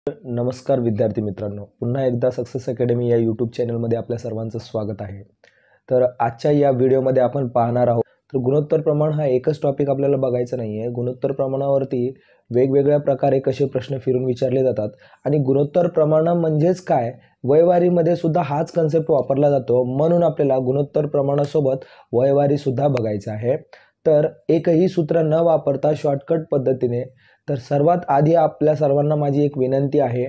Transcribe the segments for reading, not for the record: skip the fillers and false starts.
नमस्कार विद्यार्थी मित्रांनो, पुन्हा एकदा सक्सेस अकॅडमी या यूट्यूब चॅनलमध्ये आपल्या सर्वांचं स्वागत आहे। तर आजच्या या व्हिडिओमध्ये आपण पाहणार आहोत तर गुणोत्तर प्रमाण हा एकच टॉपिक आपल्याला बघायचा नाही आहे। गुणोत्तर प्रमाणावरती वेगवेगळ्या प्रकारे कसे प्रश्न फिरून विचारले जातात आणि गुणोत्तर प्रमाण म्हणजेच काय, वयवारीमध्ये सुद्धा हाच कन्सेप्ट वापरला जातो, म्हणून आपल्याला गुणोत्तर प्रमाणासोबत वयवारी सुद्धा बघायचं आहे। तर एकही सूत्र न वापरता शॉर्टकट पद्धतीने, तर सर्वात आधी आपल्या सर्वांना माझी एक विनंती आहे,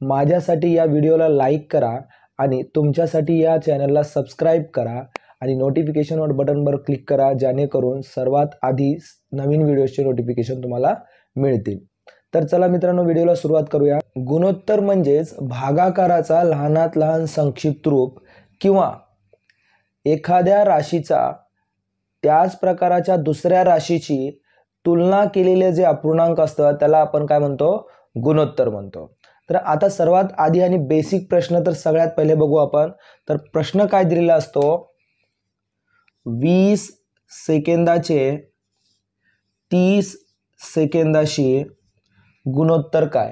माझ्यासाठी या व्हिडिओला लाईक करा आणि तुमच्यासाठी या चॅनलला सबस्क्राईब करा आणि नोटिफिकेशनवर बटनवर क्लिक करा, जेणेकरून सर्वात आधी नवीन व्हिडिओचे नोटिफिकेशन तुम्हाला मिळतील। तर चला मित्रांनो, व्हिडिओला सुरुवात करूया। गुणोत्तर म्हणजेच भागाकाराचा लहानात लहान संक्षिप्त रूप किंवा एखाद्या राशीचा त्याच प्रकाराच्या दुसऱ्या राशीची तुलना केलेले जे अपूर्णांक असतात त्याला आपण काय म्हणतो, गुणोत्तर म्हणतो। तर आता सर्वात आधी आणि बेसिक प्रश्न तर सगळ्यात पहिले बघू आपण। तर प्रश्न काय दिलेला असतो, 20 सेकंदाचे 30 सेकंदाशी गुणोत्तर काय।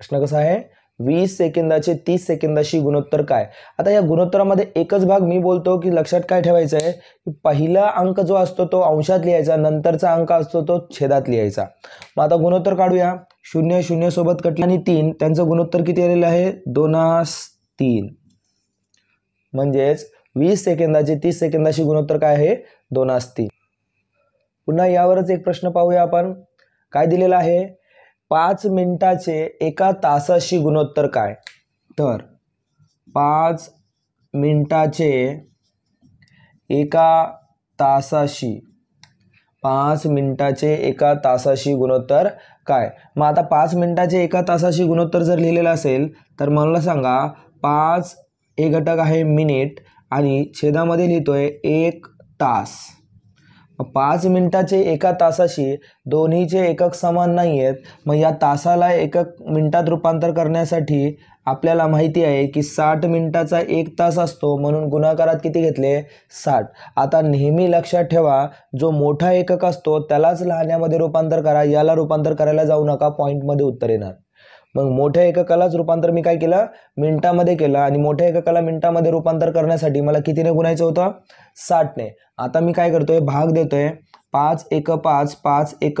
प्रश्न कसा आहे, 20 सेकंदाचे 30 सेकंदाशी गुणोत्तर काय। आता या गुणोत्तरामध्ये एकच भाग मी बोलतो की लक्षात काय ठेवायचं आहे की पहिला अंक जो असतो तो अंशात लिहायचा, नंतरचा अंक असतो तो छेदात लिहायचा। मग आता गुणोत्तर काढूया। 0 0 सोबत कटला आणि 3, त्यांचं गुणोत्तर किती आलेलं आहे, 2:3। म्हणजेच 20 सेकंदाचे 30 सेकंदाशी गुणोत्तर काय आहे, 2:3। पुन्हा यावरच एक प्रश्न पाहूया आपण। काय दिलेला आहे, 5 मिनिटाचे एका तासाशी गुणोत्तर काय। तर 5 मिनिटाचे एका तासाशी, 5 मिनिटाचे एका तासाशी गुणोत्तर काय। मग आता 5 मिनिटाचे एका तासाशी गुणोत्तर जर लिहिलेलं असेल तर मला सांगा, 5 हे घटक आहे मिनिट आणि छेदामध्ये लिहितोय 1 तास। 5 मिनिटाचे एका तासाशी दोन्हीचे एकक समान नाही आहेत, मग या तासाला एकक मिनिटात रूपांतर करण्यासाठी आपल्याला माहिती आहे की 60 मिनिटाचा 1 तास असतो, म्हणून गुणाकारात किती घेतले, 60। आता नेहमी लक्षात ठेवा, जो मोठा एकक असतो त्यालाच लहान्यामध्ये रूपांतर करा, याला रूपांतर करायला जाऊ नका, पॉईंटमध्ये उत्तर येणार। मग मोठ्या एककालाच रूपांतर मी काय केलं, मिनिटामध्ये केलं आणि मोठ्या एककाला मिनिटामध्ये रूपांतर करण्यासाठी मला कितीने गुणायचं होतं, 60ने। आता मी काय करतोय, भाग देतोय, 5 1 5, 5 1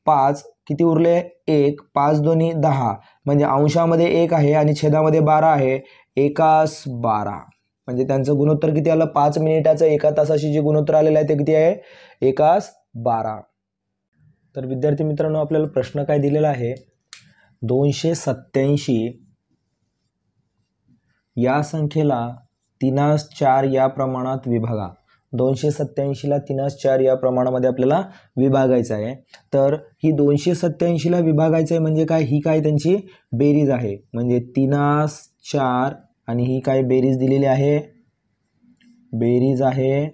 5, किती उरले 1, 5 2 10, म्हणजे अंशामध्ये 1 आहे आणि छेदामध्ये 12 आहे, 1:12। म्हणजे त्यांचं गुणोत्तर किती आलं, 5 मिनिटाचं एका तासाशी जे गुणोत्तर आलेलं आहे ते किती आहे, 1:12। तर विद्यार्थी मित्रांनो, आपल्याला प्रश्न काय दिलेला आहे, 287 या संख्येला 3/4 या प्रमाणात विभागा। 287 ला 3/4 या प्रमाणामध्ये आपल्याला विभागायचं आहे। तर ही 287 ला विभागायचं आहे म्हणजे काय, ही काय त्यांची बेरीज आहे, म्हणजे 3/4 आणि ही काय बेरीज दिलेली आहे, बेरीज आहे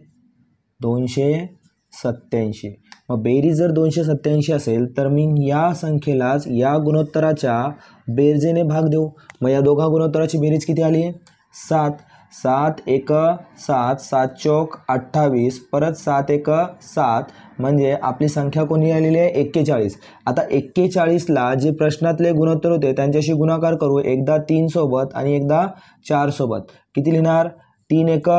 287। मग बेरीज जर 287 असेल तर मी या संख्येलाच या गुणोत्तराच्या बेरजेने भाग देऊ। मग या दोघा गुणोत्तराची बेरीज किती आली, 7। 7 1 7, 7 चौक 28, परत 7 1 7, म्हणजे आपली संख्या कोणी आलेली आहे, 41। आता 41ला जे प्रश्नातले गुणोत्तर होते त्यांच्याशी गुणाकार करू, एकदा 3 सोबत आणि एकदा 4 सोबत। किती लिहिणार, 3 1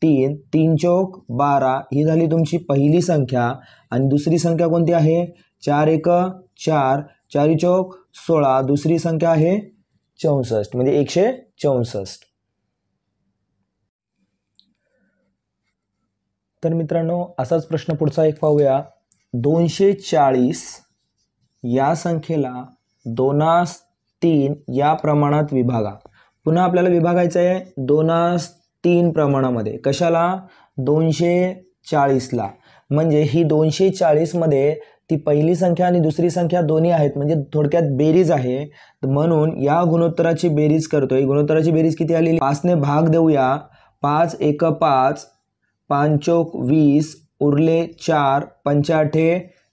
3, 3 चौक 12, ही झाली तुमची पहिली संख्या। आणि दुसरी संख्या कोणती आहे, 4 1 4, 4 चौक 16, दुसरी संख्या आहे 64, म्हणजे 164। तर मित्रांनो, असाच प्रश्न पुढचा एक पाहूया। 240 या संख्येला 2:3 या प्रमाणात विभागा। पुन्हा आपल्याला विभागायचं आहे 2:3 प्रमाणामध्ये। कशाला, 240ला। म्हणजे ही 240 मध्ये ती पहिली संख्या आणि दुसरी संख्या दोन्ही आहेत, म्हणजे थोडक्यात बेरीज आहे, म्हणून या गुणोत्तराची बेरीज करतोय। गुणोत्तराची बेरीज किती आलेली, 5ने भाग देऊया, 5 1 5, 5 चौक 20, उरले 4, 5 8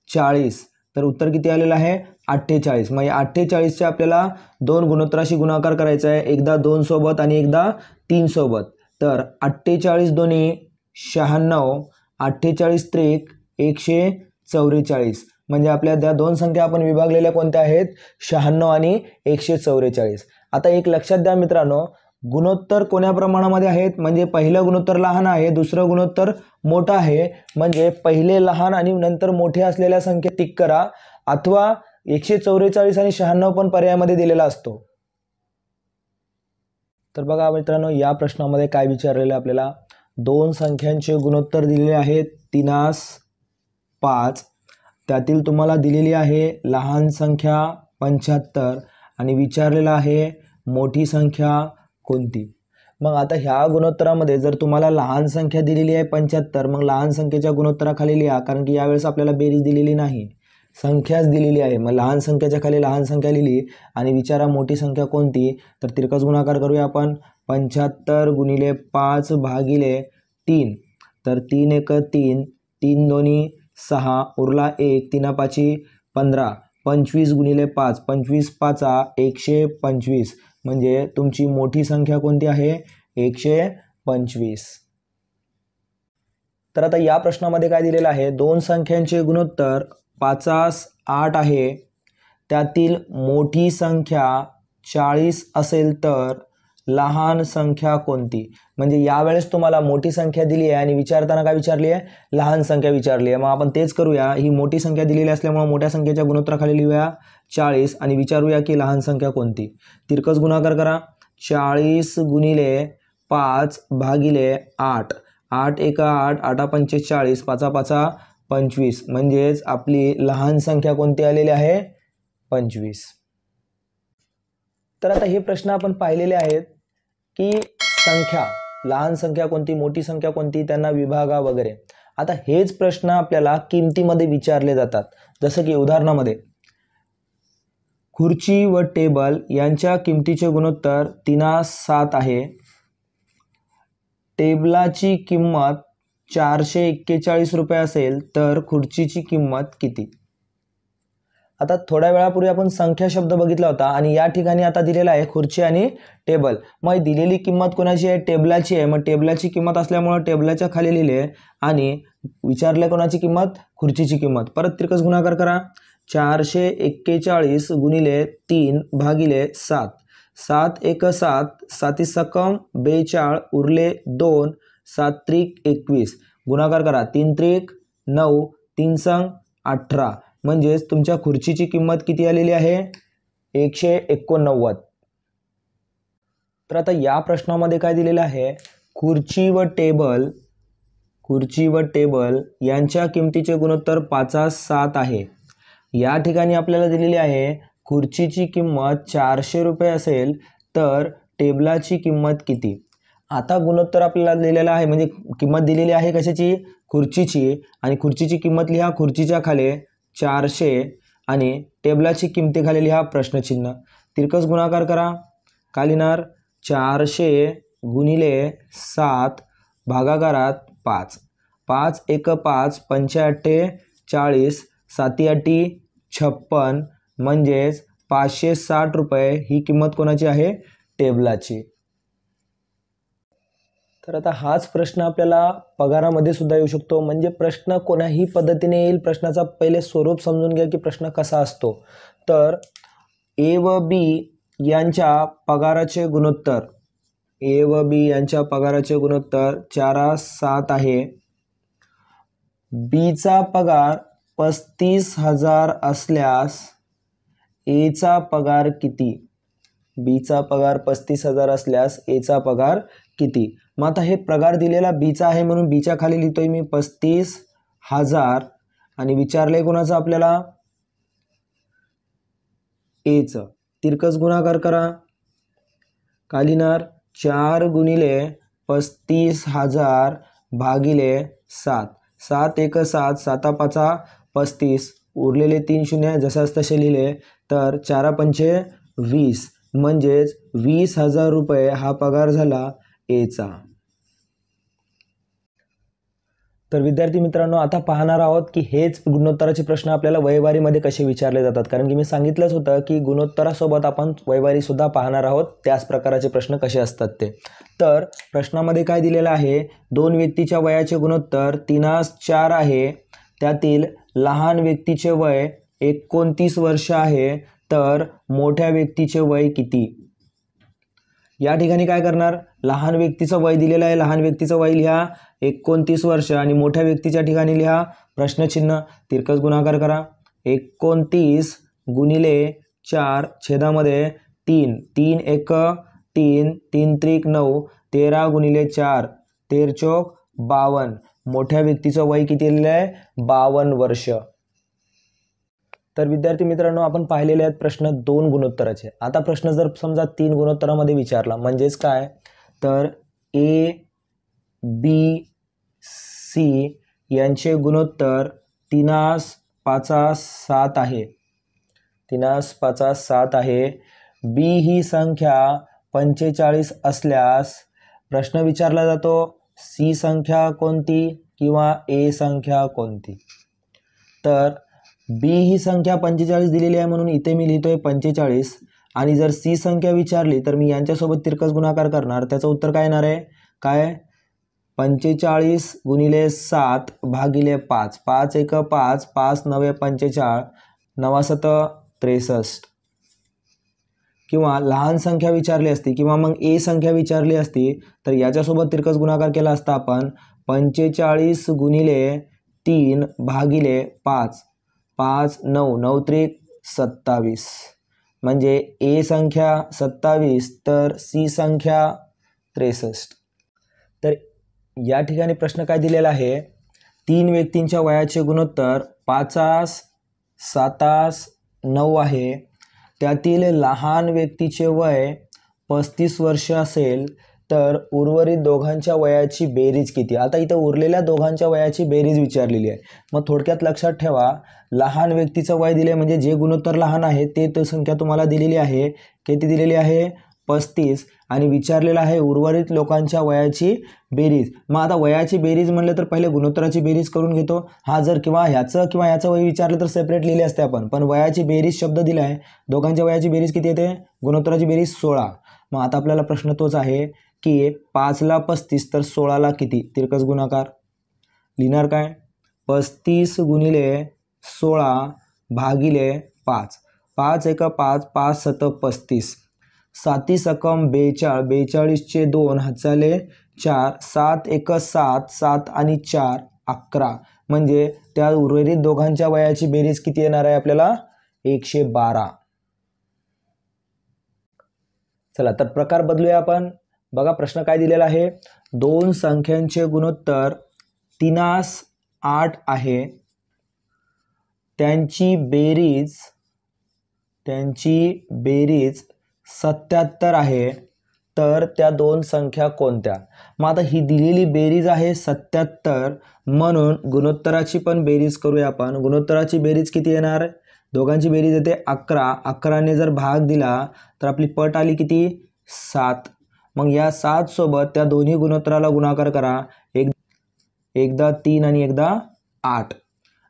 40, तर उत्तर किती आलेलं आहे, 48। मग 48चे आपल्याला दोन गुणोत्तराशी गुणाकार करायचा आहे, एकदा 2 सोबत आणि एकदा 3 सोबत। तर 48 2 96, 48 त्रिक 144, म्हणजे आपल्या त्या दोन संख्या आपण विभागलेल्या कोणत्या आहेत, 96 आणि 144. आता एक लक्षात द्या मित्रांनो, गुणोत्तर कोण्या प्रमाणामध्ये आहेत, म्हणजे पहिलं गुणोत्तर लहान आहे, दुसरं गुणोत्तर मोठं आहे. म्हणजे पहिले लहान आणि नंतर मोठे असलेल्या संख्या टिक करा, अथवा 144 आणि 96 पण पर्यायामध्ये दिलेला असतो. तर बघा मित्रांनो, या प्रश्नामध्ये काय विचारलेलं आहे आपल्याला, दोन संख्यांचे गुणोत्तर दिलेले आहेत 3:5. त्यातील तुम्हाला दिलेली आहे लहान संख्या 75 आणि विचारलेला आहे मोठी संख्या कोणती. मग आता ह्या गुणोत्तरामध्ये जर तुम्हाला लहान संख्या दिलेली आहे 75, मग लहान संख्येच्या गुणोत्तराखाली लिहा, कारण की यावेळेस आपल्याला बेरीज दिलेली नाही, संख्याच दिलेली आहे. मग लहान संख्येच्या खाली लहान संख्या लिहिली आणि विचारा मोठी संख्या कोणती. तर तिरकस गुणाकार करूया आपण. 75 गुणिले 5 भागिले 3. तर 3 एक 3, 3 दोन्ही 6, उरला 1, 3 पाची 15. 25 गुणिले 5, 25 पाचा 125. म्हणजे तुमची मोठी संख्या कोणती आहे, 125. तर आता या प्रश्नामध्ये काय दिलेलं आहे, दोन संख्यांचे गुणोत्तर 50:8 आहे. त्यातील मोठी संख्या 40 असेल तर लहान संख्या कोणती. म्हणजे यावेळेस तुम्हाला मोठी संख्या दिली आहे आणि विचारताना काय विचारली आहे, लहान संख्या विचारली आहे. मग आपण तेच करूया, ही मोठी संख्या दिलेली असल्यामुळे मोठ्या संख्येच्या गुणोत्तराखाली लिहूया 40 आणि विचारूया की लहान संख्या कोणती. तिरकस गुणाकार करा. 40 गुणिले 5 भागिले 8. 8 एक 8, 8 पंचे 40, 5 पाचा 25. म्हणजेच आपली लहान संख्या कोणती आलेली आहे, 25. तर आता हे प्रश्न आपण पाहिलेले आहेत की संख्या, लहान संख्या कोणती, मोठी संख्या कोणती, त्यांना विभागा वगैरे. आता हेच प्रश्न आपल्याला किमतीमध्ये विचारले जातात. जसं की उदाहरणामध्ये खुर्ची व टेबल यांच्या किमतीचे गुणोत्तर 3:7 आहे. टेबलाची किंमत 441 रुपये असेल तर खुर्चीची किंमत किती. आता थोड्या वेळापूर्वी आपण संख्या शब्द बघितला होता आणि या ठिकाणी आता दिलेला आहे खुर्ची आणि टेबल. मग दिलेली किंमत कोणाची आहे, टेबलाची आहे. मग टेबलाची किंमत असल्यामुळे टेबलाच्या खाली लिहिले आणि विचारले कोणाची किंमत, खुर्चीची किंमत. परत तिरकस गुणाकार करा. 441 गुणिले 3 भागिले 7. 7 एक 7, 7 सकम 42, उरले 2, 7 त्रिक 21. गुणाकार करा. 3 त्रिक 9, 3 संग 18. म्हणजेच तुमच्या खुर्चीची किंमत किती आलेली आहे, 189. तर आता या प्रश्नामध्ये काय दिलेलं आहे, खुर्ची व टेबल यांच्या किमतीचे गुणोत्तर 5:7 आहे. या ठिकाणी आपल्याला दिलेली आहे खुर्चीची किंमत 400 रुपये असेल तर टेबलाची किंमत किती. आता गुणोत्तर आपल्याला दिलेला आहे, म्हणजे किंमत दिलेली आहे कशाची, खुर्चीची. आणि खुर्चीची किंमत लिहा खुर्चीच्या खाली 400 आणि टेबलाची किमतीखाली लिहा प्रश्नचिन्ह. तिरकस गुणाकार करा. काय लिहिणार, 400 गुणिले 7 भागाकारात 5. 5 एक 5, 5 40, 7 56. म्हणजेच 560 रुपये ही किंमत कोणाची आहे, टेबलाची. तर आता हाच प्रश्न आपल्याला पगारामध्ये सुद्धा येऊ शकतो. म्हणजे प्रश्न कोणाही पद्धतीने येईल. प्रश्नाचा पहिले स्वरूप समजून घ्या की प्रश्न कसा असतो. तर ए व बी यांच्या पगाराचे गुणोत्तर, ए व बी यांच्या पगाराचे गुणोत्तर 4:7 आहे. बीचा पगार 35,000 असल्यास एचा पगार किती. बीचा पगार 35,000 असल्यास एचा पगार किती. मग आता हे पगार दिलेला बीचा आहे म्हणून बीच्या खाली लिहितोय मी 35,000 आणि विचारले कोणाचं आपल्याला, एचं. तिरकस गुणाकार करा. काय लिहिणार, 4 गुणिले 35,000 भागिले 7. 7 एक 7, 7 पाचा 35, उरलेले 3 शून्य जसाच तसे लिहिले. तर 4 पंचे 20. म्हणजेच 20,000 रुपये हा पगार झाला एचा. तर विद्यार्थी मित्रांनो, आता पाहणार आहोत की हेच गुणोत्तराचे प्रश्न आपल्याला वयवारीमध्ये कसे विचारले जातात. कारण की मी सांगितलंच होतं की गुणोत्तरासोबत आपण वयवारी सुद्धा पाहणार आहोत, त्याच प्रकारचे प्रश्न कसे असतात ते. तर प्रश्नामध्ये काय दिलेलं आहे, दोन व्यक्तीच्या वयाचे गुणोत्तर 3:4 आहे. त्यातील लहान व्यक्तीचे वय 29 वर्ष आहे तर मोठ्या व्यक्तीचे वय किती? या ठिकाणी काय करणार, लहान व्यक्तीचं वय दिलेलं आहे, लहान व्यक्तीचं वय लिहा 29 वर्ष आणि मोठ्या व्यक्तीच्या ठिकाणी लिहा प्रश्नचिन्ह, तिरकस गुणाकार करा. 29 गुणिले 4 छेदामध्ये 3, 3 एक 3, 3 त्रिक 9, 13 गुणिले 4 13 चौक 52. मोठ्या व्यक्तीचं वय किती लिहिलं आहे? 52 वर्ष. तर विद्यार्थी मित्रांनो, आपण पाहिलेले आहेत प्रश्न 2 गुणोत्तराचे. आता प्रश्न जर समजा 3 गुणोत्तरामध्ये विचारला म्हणजेच काय, तर ए बी सी यांचे गुणोत्तर 3/5 आहे. 3/5 आहे. बी ही संख्या 45 असल्यास प्रश्न विचारला जातो सी संख्या कोणती किंवा ए संख्या कोणती. तर बी ही संख्या 45 दिलेली आहे म्हणून इथे मी लिहितोय 45 आणि जर सी संख्या विचारली तर मी यांच्यासोबत तिरकस गुणाकार करणार. त्याचं उत्तर काय येणार आहे? काय? 45 गुणिले 7 भागिले 5, 5 एक 5, 5 9 45, 9 7 63. किंवा लहान संख्या विचारली असती किंवा मग ए संख्या विचारली असती तर याच्यासोबत तिरकस गुणाकार केला असता आपण 45 गुणिले 3 भागिले 5, 5 9 9 त्रिक 27. म्हणजे ए संख्या 27 तर सी संख्या 63. तर या ठिकाणी प्रश्न काय दिलेला आहे, 3 व्यक्तींच्या वयाचे गुणोत्तर 5 7 9 आहे. त्यातील लहान व्यक्तीचे वय 35 वर्ष असेल तर उर्वरित दोघांच्या वयाची बेरीज किती? आता इथं उरलेल्या दोघांच्या वयाची बेरीज विचारलेली आहे. मग थोडक्यात लक्षात ठेवा, लहान व्यक्तीचं वय दिले म्हणजे जे गुणोत्तर लहान आहे ते संख्या तुम्हाला दिलेली आहे. किती दिलेली आहे? 35. आणि विचारलेलं आहे उर्वरित लोकांच्या वयाची बेरीज. मग आता वयाची बेरीज म्हणलं तर पहिले गुणोत्तराची बेरीज करून घेतो. हा जर किंवा ह्याचं वय विचारलं तर सेपरेट लिहिले असते आपण, पण वयाची बेरीज शब्द दिला आहे. दोघांच्या वयाची बेरीज किती येते? गुणोत्तराची बेरीज 16. मग आता आपल्याला प्रश्न तोच आहे की 5 ला 35 तर 16 ला किती? तिरकस गुणाकार लिहिणार काय? 35 गुणिले 16 भागिले 5, 5 एक 5, 5 7 35, 7 सकम 42, 42 चे 2 हातचाले 4, 7 एक 7, 7 आणि 4 11. म्हणजे त्या उर्वरित दोघांच्या वयाची बेरीज किती येणार आहे आपल्याला? 112. चला तर प्रकार बदलूया आपण. बघा प्रश्न काय दिलेला आहे, 2 संख्यांचे गुणोत्तर 3/8 आहे. त्यांची बेरीज 77 आहे. तर त्या 2 संख्या कोणत्या? मग आता ही दिलेली बेरीज आहे 77 म्हणून गुणोत्तराची पण बेरीज करूया आपण. गुणोत्तराची बेरीज किती येणार? दोघांची बेरीज येते 11. 11 ने जर भाग दिला तर आपली पट आली किती? 7. मग या 7 सोबत त्या दोन्ही गुणोत्तराला गुणाकार करा. एकदा 3 आणि एकदा 8.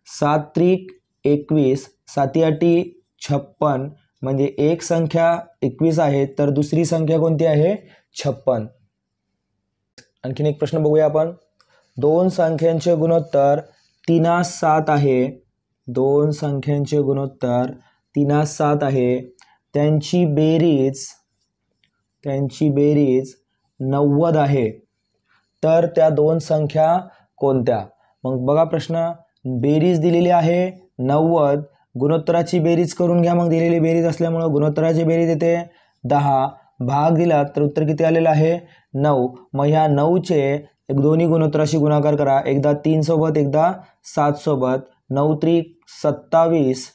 7 त्रिक 21, 7 8 56. म्हणजे एक संख्या 21 आहे तर दुसरी संख्या कोणती आहे? 56. आणखीन एक प्रश्न बघूया आपण. 2 संख्यांचे गुणोत्तर 3/7 आहे. 2 संख्यांचे गुणोत्तर 3/7 आहे. त्यांची बेरीज 90 आहे. तर त्या 2 संख्या कोणत्या? मग बघा प्रश्न, बेरीज दिलेली आहे 90, गुणोत्तराची बेरीज करून घ्या. मग दिलेली बेरीज असल्यामुळे गुणोत्तराची बेरीज येते 10, भाग दिला तर उत्तर किती आलेलं आहे? 9. मग ह्या 9चे दोन्ही गुणोत्तराशी गुणाकार करा. एकदा 3 सोबत एकदा 7 सोबत. 9 त्रिक 27,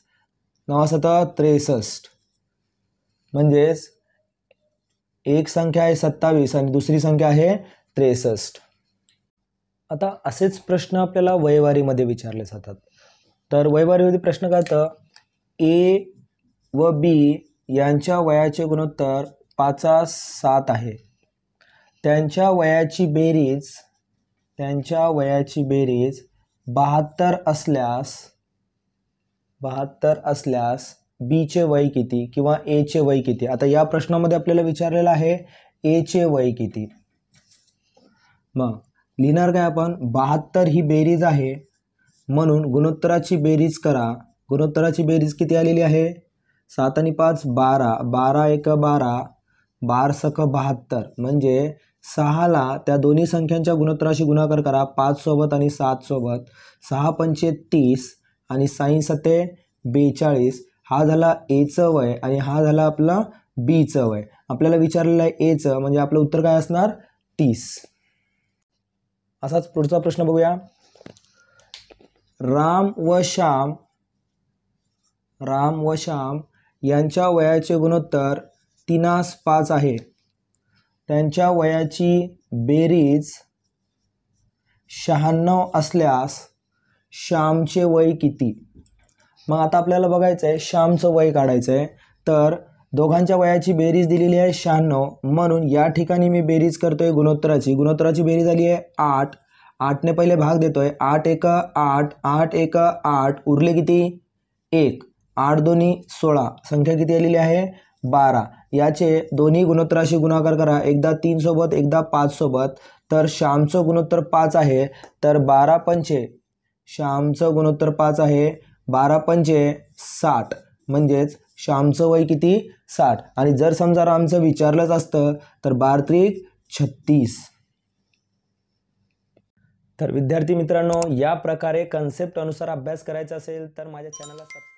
9 7 63. म्हणजेच एक संख्या आहे 27 आणि दुसरी संख्या आहे 63. आता असेच प्रश्न आपल्याला वयवारीमध्ये विचारले जातात. तर वयवारीमध्ये प्रश्न काय होतं, ए व बी यांच्या वयाचे गुणोत्तर 5/7 आहे. त्यांच्या वयाची बेरीज 72 असल्यास बी चे वय किती किंवा ए चे वय किती? आता या प्रश्नामध्ये आपल्याला विचारलेलं आहे ए चे वय किती. मग लिहिणार काय आपण? 72 ही बेरीज आहे म्हणून गुणोत्तराची बेरीज करा. गुणोत्तराची बेरीज किती आलेली आहे? 7 आणि 5 12, 12 एक 12, 12 सक 72. म्हणजे 6ला त्या दोन्ही संख्यांच्या गुणोत्तराशी गुणाकार करा 5 सोबत आणि 7 सोबत. 6 पंचे 30 आणि 6 सते 42. हा झाला एचं वय आणि हा झाला आपला बीचं वय. आपल्याला विचारलेलं आहे एचं, म्हणजे आपलं उत्तर काय असणार? 30. असाच पुढचा प्रश्न बघूया. राम व श्याम यांच्या वयाचे गुणोत्तर 3:5 आहे. त्यांच्या वयाची बेरीज 96 असल्यास श्यामचे वय किती? मग आता आपल्याला बघायचं आहे श्यामचं वय काढायचं आहे. तर दोघांच्या वयाची बेरीज दिलेली आहे 96, म्हणून या ठिकाणी मी बेरीज करतोय गुणोत्तराची. गुणोत्तराची बेरीज आली आहे 8. 8ने पहिले भाग देतोय. 8 एक 8, 8 एक 8, उरले किती? 1. 8 दोन्ही 16, संख्या किती आलेली आहे? 12. याचे दोन्ही गुणोत्तराशी गुणाकार करा, एकदा 3 सोबत एकदा 5 सोबत. तर श्यामचं गुणोत्तर 5 आहे. तर 12 पंचे श्यामचं गुणोत्तर 5 आहे. 12 पंचे 60, म्हणजेच श्यामचं वय किती? 60. आणि जर समजा रामचं विचारलंच असतं तर 12 त्रिक 36. तर विद्यार्थी मित्रांनो, या प्रकारे कन्सेप्ट अनुसार अभ्यास करायचा असेल तर माझ्या चॅनलला सबस्क्राईब